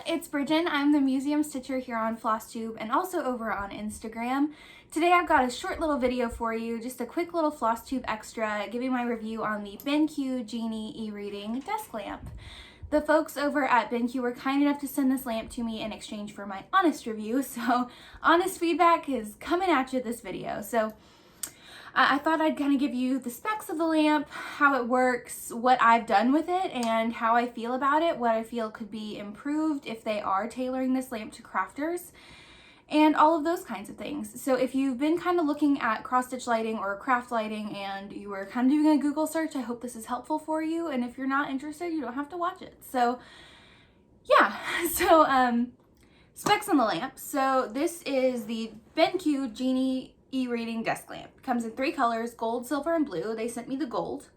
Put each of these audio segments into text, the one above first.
it's Brijin. I'm the museum stitcher here on Flosstube and also over on Instagram. Today I've got a short little video for you, just a quick little Flosstube extra, giving my review on the BenQ Genie e-reading desk lamp. The folks over at BenQ were kind enough to send this lamp to me in exchange for my honest review, so honest feedback is coming at you this video. So I thought I'd kind of give you the specs of the lamp, how it works, what I've done with it, and how I feel about it, what I feel could be improved if they are tailoring this lamp to crafters, and all of those kinds of things. So if you've been kind of looking at cross-stitch lighting or craft lighting and you were kind of doing a Google search, I hope this is helpful for you, and if you're not interested, you don't have to watch it. So yeah, specs on the lamp. So this is the BenQ Genie e-reading desk lamp. It comes in 3 colors, gold, silver, and blue. They sent me the gold.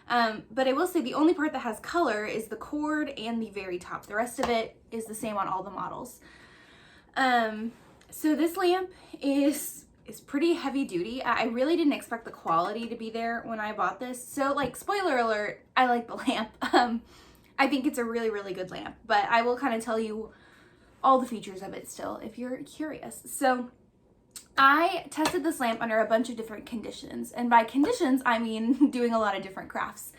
But I will say the only part that has color is the cord and the very top. The rest of it is the same on all the models. So this lamp is pretty heavy duty. I really didn't expect the quality to be there when I bought this. So like, spoiler alert, I like the lamp. I think it's a really, really good lamp, but I will kind of tell you all the features of it still if you're curious. So I tested this lamp under a bunch of different conditions, and by conditions I mean doing a lot of different crafts,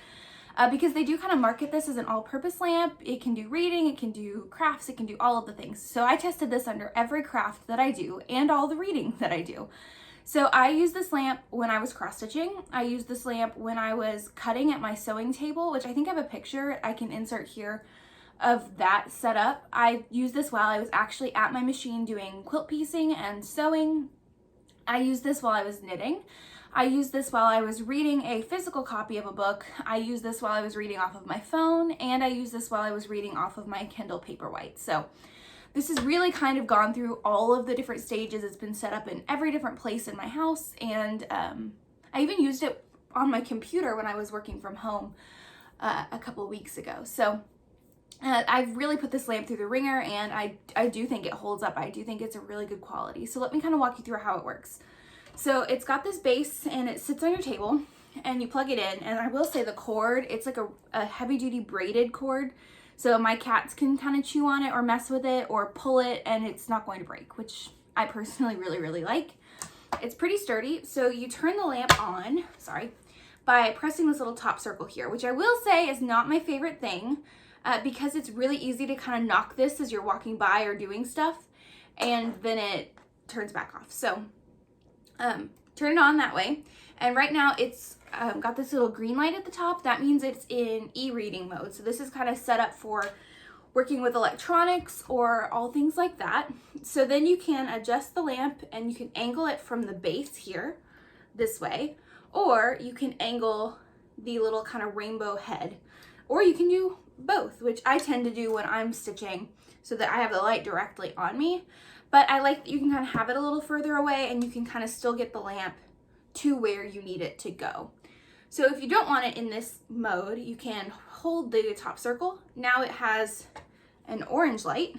because they do kind of market this as an all-purpose lamp. It can do reading, it can do crafts, it can do all of the things. So I tested this under every craft that I do and all the reading that I do. So I used this lamp when I was cross-stitching. I used this lamp when I was cutting at my sewing table, which I think I have a picture I can insert here of that setup. I used this while I was actually at my machine doing quilt piecing and sewing. I used this while I was knitting. I used this while I was reading a physical copy of a book. I used this while I was reading off of my phone, and I used this while I was reading off of my Kindle Paperwhite. So this has really kind of gone through all of the different stages. It's been set up in every different place in my house, and I even used it on my computer when I was working from home a couple of weeks ago. So I've really put this lamp through the ringer, and I do think it holds up. I do think it's a really good quality. So let me kind of walk you through how it works. So it's got this base, and it sits on your table, and you plug it in. And I will say the cord, it's like a heavy-duty braided cord, so my cats can kind of chew on it or mess with it or pull it, and it's not going to break, which I personally really, really like. It's pretty sturdy. So you turn the lamp on, by pressing this little top circle here, which I will say is not my favorite thing. Because it's really easy to kind of knock this as you're walking by or doing stuff, and then it turns back off. So turn it on that way, and right now it's got this little green light at the top. That means it's in e-reading mode. So this is kind of set up for working with electronics or all things like that. So then you can adjust the lamp, and you can angle it from the base here this way, or you can angle the little kind of rainbow head, or you can do both, which I tend to do when I'm stitching so that I have the light directly on me. But I like that you can kind of have it a little further away, and you can kind of still get the lamp to where you need it to go. So if you don't want it in this mode, you can hold the top circle. Now it has an orange light,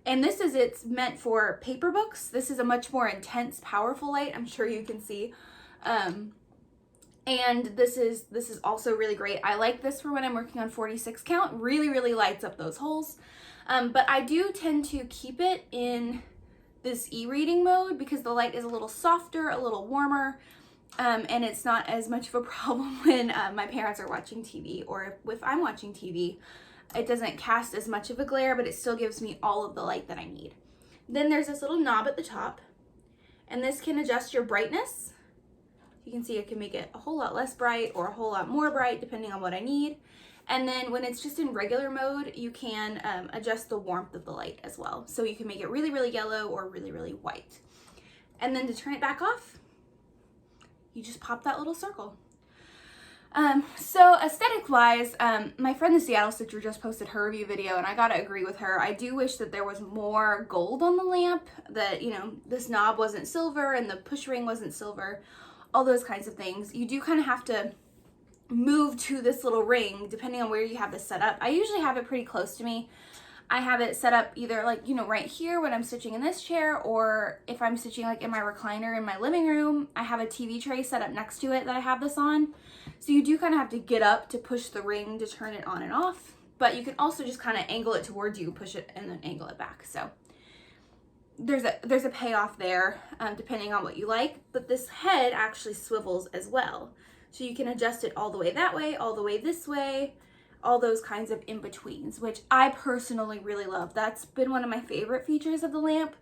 and it's meant for paper books. This is a much more intense, powerful light, I'm sure you can see. And this is also really great. I like this for when I'm working on 46 count. Really, really lights up those holes. But I do tend to keep it in this e-reading mode because the light is a little softer, a little warmer, and it's not as much of a problem when my parents are watching TV, or if I'm watching TV. It doesn't cast as much of a glare, but it still gives me all of the light that I need. Then there's this little knob at the top, and this can adjust your brightness. You can see I can make it a whole lot less bright or a whole lot more bright depending on what I need. And then when it's just in regular mode, you can adjust the warmth of the light as well. So you can make it really, really yellow or really, really white. And then to turn it back off, you just pop that little circle. So aesthetic wise, my friend the Seattle Stitcher just posted her review video, and I gotta agree with her. I do wish that there was more gold on the lamp, that, you know, this knob wasn't silver and the push ring wasn't silver. All those kinds of things. You do kind of have to move to this little ring depending on where you have this set up. I usually have it pretty close to me. I have it set up either like, you know, right here when I'm stitching in this chair, or if I'm stitching like in my recliner in my living room, I have a TV tray set up next to it that I have this on. So you do kind of have to get up to push the ring to turn it on and off. but you can also just kind of angle it towards you, push it, and then angle it back. So there's a payoff there, depending on what you like. But this head actually swivels as well, so you can adjust it all the way that way, all the way this way, all those kinds of in-betweens, which I personally really love. That's been one of my favorite features of the lamp,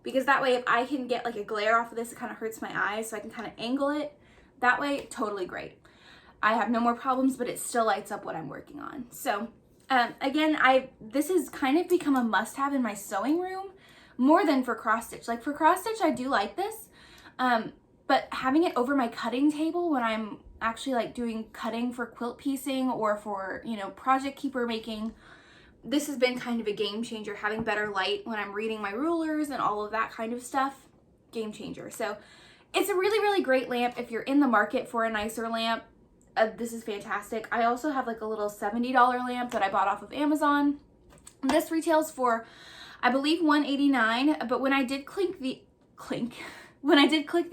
because that way if I can get like a glare off of this, it kind of hurts my eyes, so I can kind of angle it that way. Totally great. I have no more problems, but it still lights up what I'm working on. So again, this has kind of become a must-have in my sewing room more than for cross stitch. Like for cross stitch, I do like this, but having it over my cutting table when I'm actually like doing cutting for quilt piecing or for, you know, project keeper making, this has been kind of a game changer. Having better light when I'm reading my rulers and all of that kind of stuff, game changer. So it's a really, really great lamp. If you're in the market for a nicer lamp, this is fantastic. I also have like a little $70 lamp that I bought off of Amazon. This retails for, I believe, $189, but when I did click the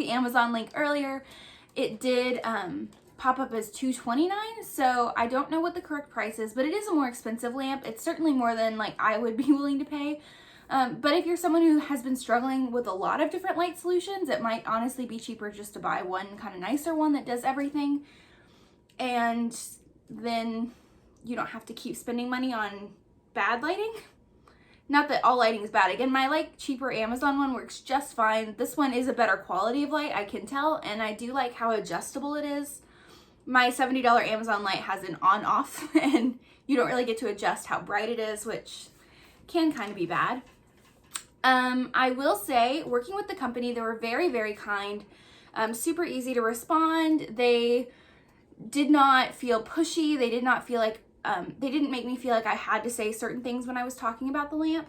Amazon link earlier, it did pop up as $229. So I don't know what the correct price is, but it is a more expensive lamp. It's certainly more than like I would be willing to pay. But if you're someone who has been struggling with a lot of different light solutions, it might honestly be cheaper just to buy one kind of nicer one that does everything. And then you don't have to keep spending money on bad lighting. Not that all lighting is bad. Again, my like cheaper Amazon one works just fine. This one is a better quality of light, I can tell, and I do like how adjustable it is. My $70 Amazon light has an on-off, and you don't really get to adjust how bright it is, which can kind of be bad. I will say, working with the company, they were very, very kind, super easy to respond. They did not feel pushy. They did not feel like, they didn't make me feel like I had to say certain things when I was talking about the lamp.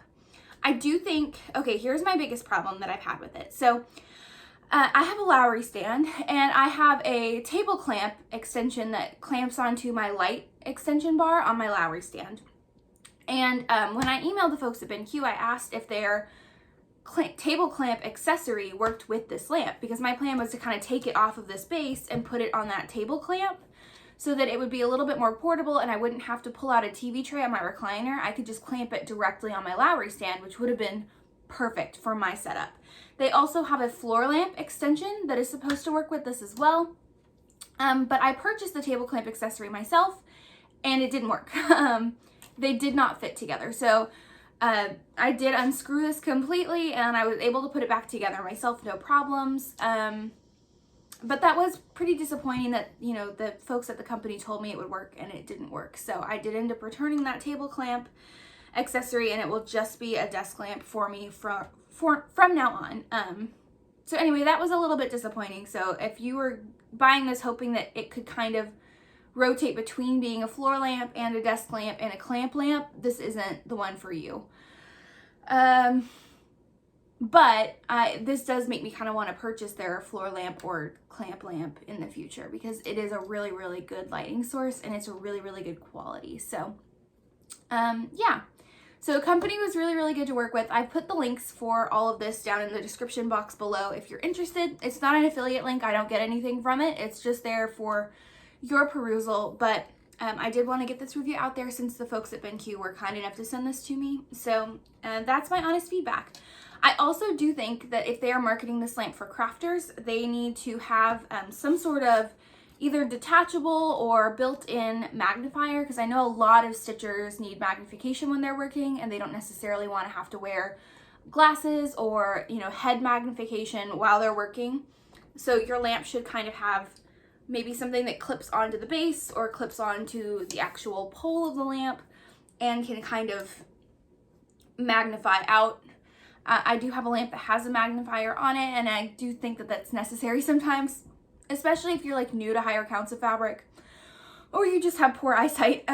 I do think, okay, here's my biggest problem that I've had with it. So I have a Lowry stand, and I have a table clamp extension that clamps onto my light extension bar on my Lowry stand. And when I emailed the folks at BenQ, I asked if their table clamp accessory worked with this lamp, because my plan was to kind of take it off of this base and put it on that table clamp so that it would be a little bit more portable and I wouldn't have to pull out a TV tray on my recliner. I could just clamp it directly on my Lowry stand, which would have been perfect for my setup. They also have a floor lamp extension that is supposed to work with this as well. But I purchased the table clamp accessory myself and it didn't work. They did not fit together. So I did unscrew this completely and I was able to put it back together myself, no problems. But that was pretty disappointing that, you know, the folks at the company told me it would work and it didn't work. So I did end up returning that table clamp accessory, and it will just be a desk lamp for me from now on. So anyway, that was a little bit disappointing. So if you were buying this hoping that it could kind of rotate between being a floor lamp and a desk lamp and a clamp lamp, this isn't the one for you. But this does make me kind of want to purchase their floor lamp or clamp lamp in the future, because it is a really, really good lighting source and it's a really, really good quality. So yeah. So the company was really, really good to work with. I've put the links for all of this down in the description box below if you're interested. It's not an affiliate link. I don't get anything from it. It's just there for your perusal. But I did want to get this review out there since the folks at BenQ were kind enough to send this to me. So that's my honest feedback. I also do think that if they are marketing this lamp for crafters, they need to have some sort of either detachable or built-in magnifier, because I know a lot of stitchers need magnification when they're working and they don't necessarily want to have to wear glasses or, you know, head magnification while they're working. So your lamp should kind of have maybe something that clips onto the base or clips onto the actual pole of the lamp and can kind of magnify out. I do have a lamp that has a magnifier on it, and I do think that that's necessary sometimes, especially if you're like new to higher counts of fabric or you just have poor eyesight.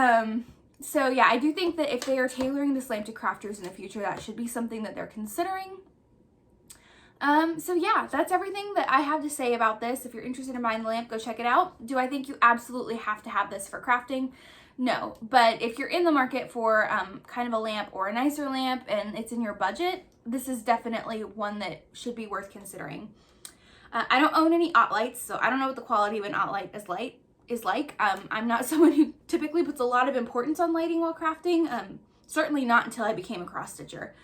So yeah, I do think that if they are tailoring this lamp to crafters in the future, that should be something that they're considering. So yeah, that's everything that I have to say about this. If you're interested in buying the lamp, go check it out. Do I think you absolutely have to have this for crafting? No, but if you're in the market for kind of a lamp or a nicer lamp and it's in your budget, this is definitely one that should be worth considering. I don't own any OttLights, so I don't know what the quality of an OttLight is like. I'm not someone who typically puts a lot of importance on lighting while crafting. Certainly not until I became a cross stitcher.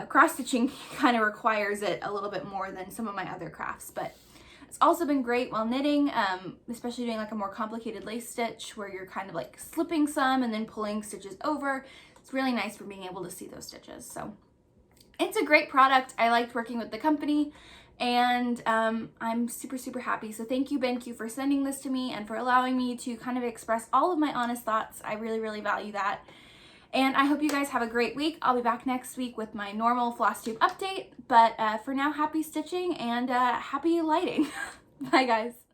Cross stitching kind of requires it a little bit more than some of my other crafts, but it's also been great while knitting, especially doing like a more complicated lace stitch where you're kind of like slipping some and then pulling stitches over. It's really nice for being able to see those stitches. So it's a great product. I liked working with the company, and I'm super, super happy. So thank you, BenQ, for sending this to me and for allowing me to kind of express all of my honest thoughts. I really, really value that. And I hope you guys have a great week. I'll be back next week with my normal Flosstube update. But for now, happy stitching and happy lighting. Bye, guys.